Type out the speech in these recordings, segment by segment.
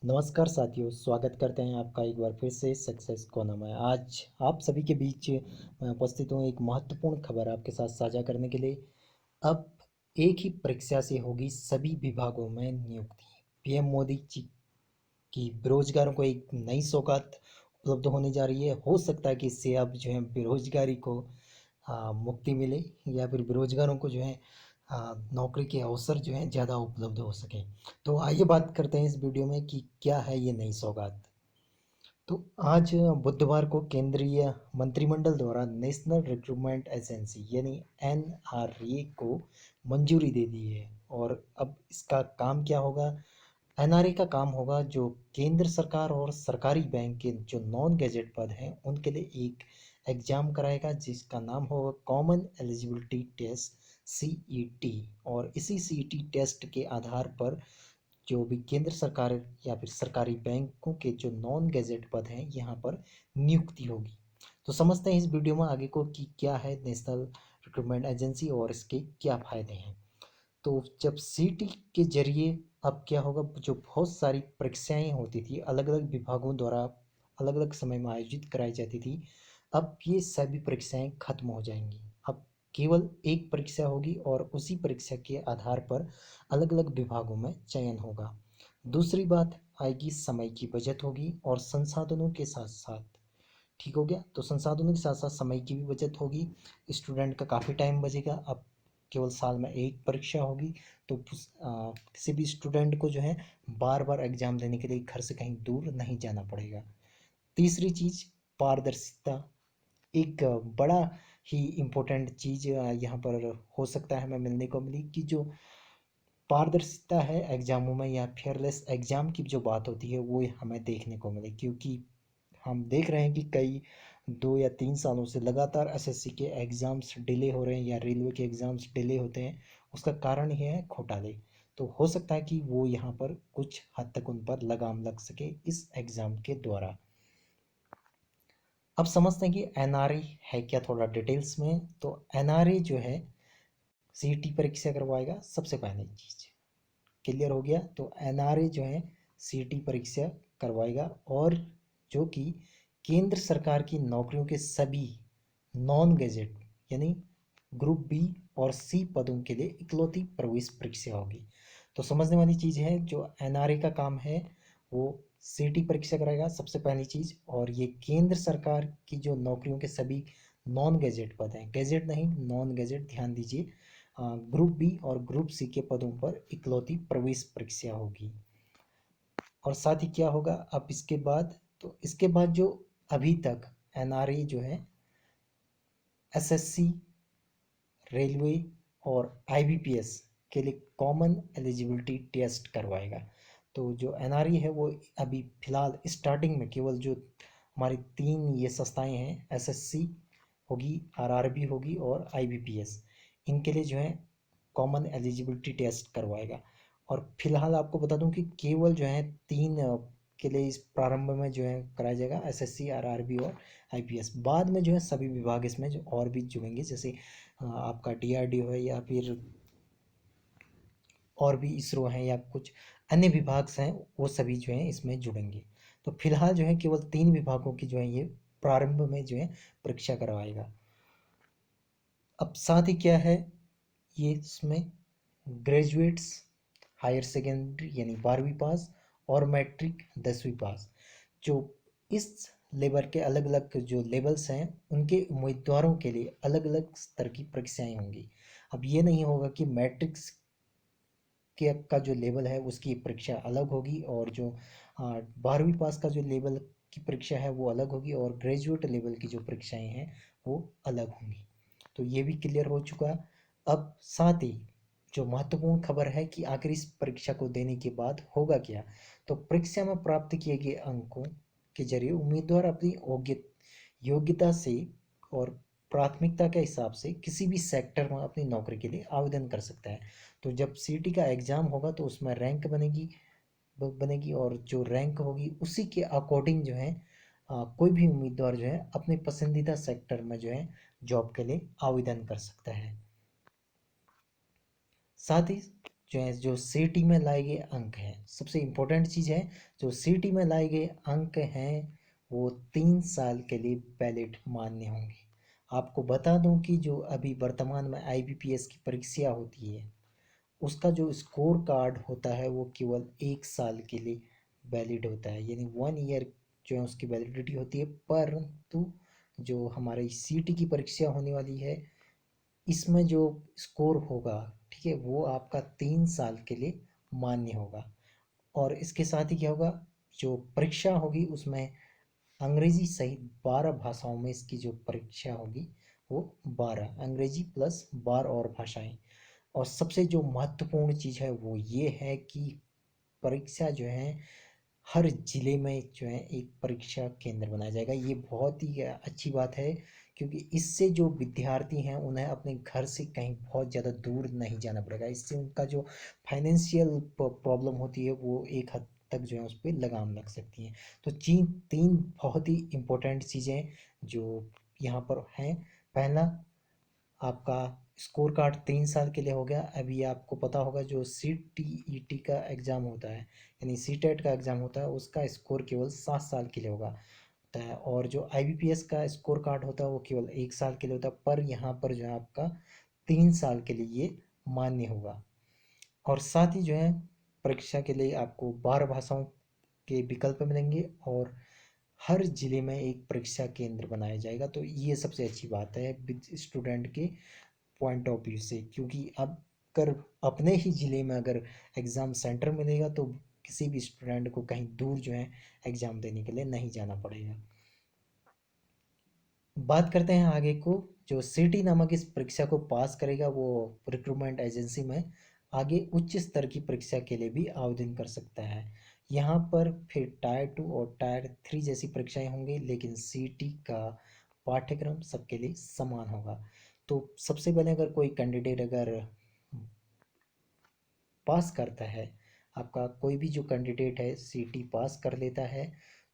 नमस्कार साथियों, स्वागत करते हैं आपका एक बार फिर से सक्सेस कोना में। आज आप सभी के बीच मैं उपस्थित हूँ एक महत्वपूर्ण खबर आपके साथ साझा करने के लिए। अब एक ही परीक्षा से होगी सभी विभागों में नियुक्ति। पीएम मोदी जी की बेरोजगारों को एक नई सौगात उपलब्ध होने जा रही है। हो सकता है कि इससे अब जो है बेरोजगारी को मुक्ति मिले या फिर बेरोजगारों को जो है नौकरी के अवसर जो हैं ज़्यादा उपलब्ध हो सकें। तो आइए बात करते हैं इस वीडियो में कि क्या है ये नई सौगात। तो आज बुधवार को केंद्रीय मंत्रिमंडल द्वारा नेशनल रिक्रूटमेंट एजेंसी यानी एनआरए को मंजूरी दे दी है। और अब इसका काम क्या होगा? एनआरए का काम होगा जो केंद्र सरकार और सरकारी बैंक के जो नॉन गैजेट पद हैं उनके लिए एक एग्जाम कराएगा जिसका नाम होगा कॉमन एलिजिबिलिटी टेस्ट सीईटी। और इसी सीईटी टेस्ट के आधार पर जो भी केंद्र सरकार या फिर सरकारी बैंकों के जो नॉन गैजेट पद हैं यहाँ पर नियुक्ति होगी। तो समझते हैं इस वीडियो में आगे को कि क्या है नेशनल रिक्रूटमेंट एजेंसी और इसके क्या फ़ायदे हैं। तो जब सीटी के जरिए अब क्या होगा, जो बहुत सारी परीक्षाएं होती थी अलग अलग विभागों द्वारा अलग अलग समय में आयोजित कराई जाती थी, अब ये सभी परीक्षाएं खत्म हो जाएंगी। अब केवल एक परीक्षा होगी और उसी परीक्षा के आधार पर अलग अलग विभागों में चयन होगा। दूसरी बात आएगी, समय की बचत होगी और संसाधनों के साथ साथ, ठीक हो गया, तो संसाधनों के साथ साथ समय की भी बचत होगी। स्टूडेंट का काफ़ी टाइम बचेगा। अब केवल साल में एक परीक्षा होगी तो किसी भी स्टूडेंट को जो है बार बार एग्जाम देने के लिए घर से कहीं दूर नहीं जाना पड़ेगा। तीसरी चीज़, पारदर्शिता। एक बड़ा ही इम्पोर्टेंट चीज़ यहाँ पर हो सकता है हमें मिलने को मिली कि जो पारदर्शिता है एग्जामों में या फेयरलेस एग्जाम की जो बात होती है वो हमें देखने को मिले। क्योंकि हम देख रहे हैं कि कई 2 या 3 सालों से लगातार एसएससी के एग्ज़ाम्स डिले हो रहे हैं या रेलवे के एग्ज़ाम्स डिले होते हैं। उसका कारण ये है घोटाले। तो हो सकता है कि वो यहाँ पर कुछ हद तक उन पर लगाम लग सके इस एग्ज़ाम के द्वारा। अब समझते हैं कि एनआरए है क्या, थोड़ा डिटेल्स में। तो एनआरए जो है सीईटी परीक्षा करवाएगा। सबसे पहली चीज़ क्लियर हो गया। तो एनआरए जो है सीईटी परीक्षा करवाएगा और जो कि केंद्र सरकार की नौकरियों के सभी नॉन गैजेट यानी ग्रुप बी और सी पदों के लिए इकलौती प्रवेश परीक्षा होगी। तो समझने वाली चीज़ है, जो एनआरए का काम है वो सीईटी परीक्षा कराएगा सबसे पहली चीज़। और ये केंद्र सरकार की जो नौकरियों के सभी नॉन गैजेट पद हैं, गैजेट नहीं नॉन गैजेट, ध्यान दीजिए, ग्रुप बी और ग्रुप सी के पदों पर इकलौती प्रवेश परीक्षा होगी। और साथ ही क्या होगा अब इसके बाद, तो इसके बाद जो अभी तक एनआरए जो है एसएससी, रेलवे और आईबीपीएस के लिए कॉमन एलिजिबिलिटी टेस्ट करवाएगा। तो जो एनआरई है वो अभी फ़िलहाल स्टार्टिंग में केवल जो हमारी 3 ये संस्थाएं हैं, एसएससी होगी, आरआरबी होगी और आईबीपीएस, इनके लिए जो है कॉमन एलिजिबिलिटी टेस्ट करवाएगा। और फिलहाल आपको बता दूं कि केवल जो है 3 के लिए इस प्रारंभ में जो है कराया जाएगा, एसएससी, आरआरबी और आईपीएस। बाद में जो है सभी विभाग इसमें जो और भी जुड़ेंगे, जैसे आपका डीआरडीओ है या फिर और भी इसरो है या कुछ अन्य विभाग हैं, वो सभी जो हैं इसमें जुड़ेंगे। तो फिलहाल जो है केवल 3 विभागों की जो है ये प्रारंभ में जो है परीक्षा करवाएगा। अब साथ ही क्या है, ये इसमें ग्रेजुएट्स, हायर सेकेंडरी यानी 12वीं पास और मैट्रिक 10वीं पास, जो इस लेवल के अलग अलग जो लेवल्स हैं उनके उम्मीदवारों के लिए अलग अलग स्तर की परीक्षाएं होंगी। अब ये नहीं होगा कि मैट्रिक्स के का जो लेवल है उसकी परीक्षा अलग होगी और जो 12वीं पास का जो लेवल की परीक्षा है वो अलग होगी और ग्रेजुएट लेवल की जो परीक्षाएं हैं वो अलग होंगी। तो ये भी क्लियर हो चुका। अब साथ ही जो महत्वपूर्ण खबर है कि आखिर इस परीक्षा को देने के बाद होगा क्या। तो परीक्षा में प्राप्त किए गए अंकों के जरिए उम्मीदवार अपनी योग्यता से और प्राथमिकता के हिसाब से किसी भी सेक्टर में अपनी नौकरी के लिए आवेदन कर सकता है। तो जब सीटी का एग्ज़ाम होगा तो उसमें रैंक बनेगी और जो रैंक होगी उसी के अकॉर्डिंग जो है कोई भी उम्मीदवार जो है अपने पसंदीदा सेक्टर में जो है जॉब के लिए आवेदन कर सकता है। साथ ही जो है जो सीटी में लाए गए अंक हैं, सबसे इम्पोर्टेंट चीज़ है, जो सीटी में लाए गए अंक हैं वो 3 साल के लिए वैलिड मान्य होंगे। आपको बता दूं कि जो अभी वर्तमान में आईबीपीएस की परीक्षा होती है उसका जो स्कोर कार्ड होता है वो केवल 1 साल के लिए वैलिड होता है, यानी 1 ईयर जो है उसकी वैलिडिटी होती है। परंतु जो हमारी सीटी की परीक्षा होने वाली है इसमें जो स्कोर होगा, ठीक है, वो आपका 3 साल के लिए मान्य होगा। और इसके साथ ही क्या होगा, जो परीक्षा होगी उसमें अंग्रेजी सहित 12 भाषाओं में इसकी जो परीक्षा होगी वो 12 अंग्रेजी प्लस 12 और भाषाएं। और सबसे जो महत्वपूर्ण चीज़ है वो ये है कि परीक्षा जो है हर जिले में जो है एक परीक्षा केंद्र बनाया जाएगा। ये बहुत ही अच्छी बात है, क्योंकि इससे जो विद्यार्थी हैं उन्हें अपने घर से कहीं बहुत ज़्यादा दूर नहीं जाना पड़ेगा। इससे उनका जो फाइनेंशियल प्रॉब्लम होती है वो एक हद तक जो है उस पर लगाम लग सकती है। तो तीन बहुत ही इम्पोर्टेंट चीज़ें जो यहाँ पर हैं। पहला, आपका स्कोर कार्ड 3 साल के लिए हो गया। अभी आपको पता होगा जो CTET का एग्ज़ाम होता है, यानी सीटेट का एग्ज़ाम होता है, उसका स्कोर केवल 7 साल के लिए होता है। और जो IBPS का स्कोर कार्ड होता है वो केवल 1 साल के लिए होता है, पर यहाँ पर जो है आपका 3 साल के लिए ये मान्य होगा। और साथ ही जो है परीक्षा के लिए आपको 12 भाषाओं के विकल्प मिलेंगे और हर जिले में एक परीक्षा केंद्र बनाया जाएगा। तो ये सबसे अच्छी बात है स्टूडेंट के पॉइंट ऑफ व्यू से, क्योंकि अब अगर अपने ही ज़िले में अगर एग्ज़ाम सेंटर मिलेगा तो किसी भी स्टूडेंट को कहीं दूर जो है एग्ज़ाम देने के लिए नहीं जाना पड़ेगा। बात करते हैं आगे को, जो सीटी नामक इस परीक्षा को पास करेगा वो रिक्रूटमेंट एजेंसी में आगे उच्च स्तर की परीक्षा के लिए भी आवेदन कर सकता है। यहाँ पर फिर टायर 2 और टायर 3 जैसी परीक्षाएं होंगी, लेकिन सीटी का पाठ्यक्रम सबके लिए समान होगा। तो सबसे पहले अगर कोई कैंडिडेट अगर पास करता है, आपका कोई भी जो कैंडिडेट है सीटी पास कर लेता है,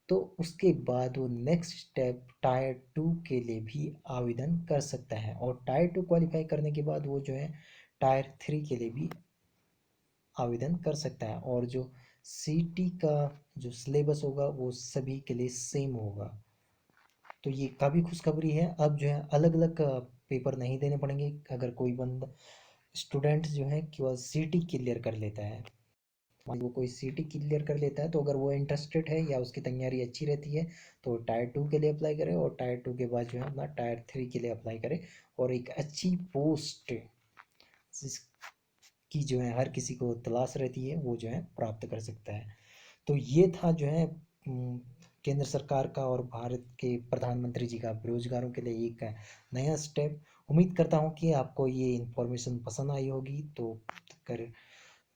तो उसके बाद वो नेक्स्ट स्टेप टायर 2 के लिए भी आवेदन कर सकता है। और टायर 2 क्वालिफाई करने के बाद वो जो है टायर 3 के लिए भी आवेदन कर सकता है। और जो सीटी का जो सिलेबस होगा वो सभी के लिए सेम होगा। तो ये काफ़ी खुशखबरी है, अब जो है अलग अलग पेपर नहीं देने पड़ेंगे। अगर कोई बंदा स्टूडेंट जो है केवल सीटी क्लियर कर लेता है, मान लो कोई सीटी क्लियर कर लेता है, तो अगर वो इंटरेस्टेड है या उसकी तैयारी अच्छी रहती है तो टायर 2 के लिए अप्लाई करे, और टायर 2 के बाद जो है अपना टायर 3 के लिए अप्लाई करे, और एक अच्छी पोस्ट जिसकी जो है हर किसी को तलाश रहती है वो जो है प्राप्त कर सकता है। तो ये था जो है केंद्र सरकार का और भारत के प्रधानमंत्री जी का बेरोजगारों के लिए एक नया स्टेप। उम्मीद करता हूँ कि आपको ये इन्फॉर्मेशन पसंद आई होगी। तो कर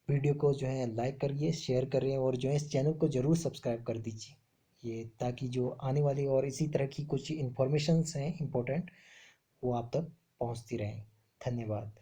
वीडियो को जो है लाइक करिए, शेयर करिए, और जो है इस चैनल को ज़रूर सब्सक्राइब कर दीजिए, ये ताकि जो आने वाली और इसी तरह की कुछ इन्फॉर्मेशंस हैं इम्पोर्टेंट वो आप तक पहुंचती रहें। धन्यवाद।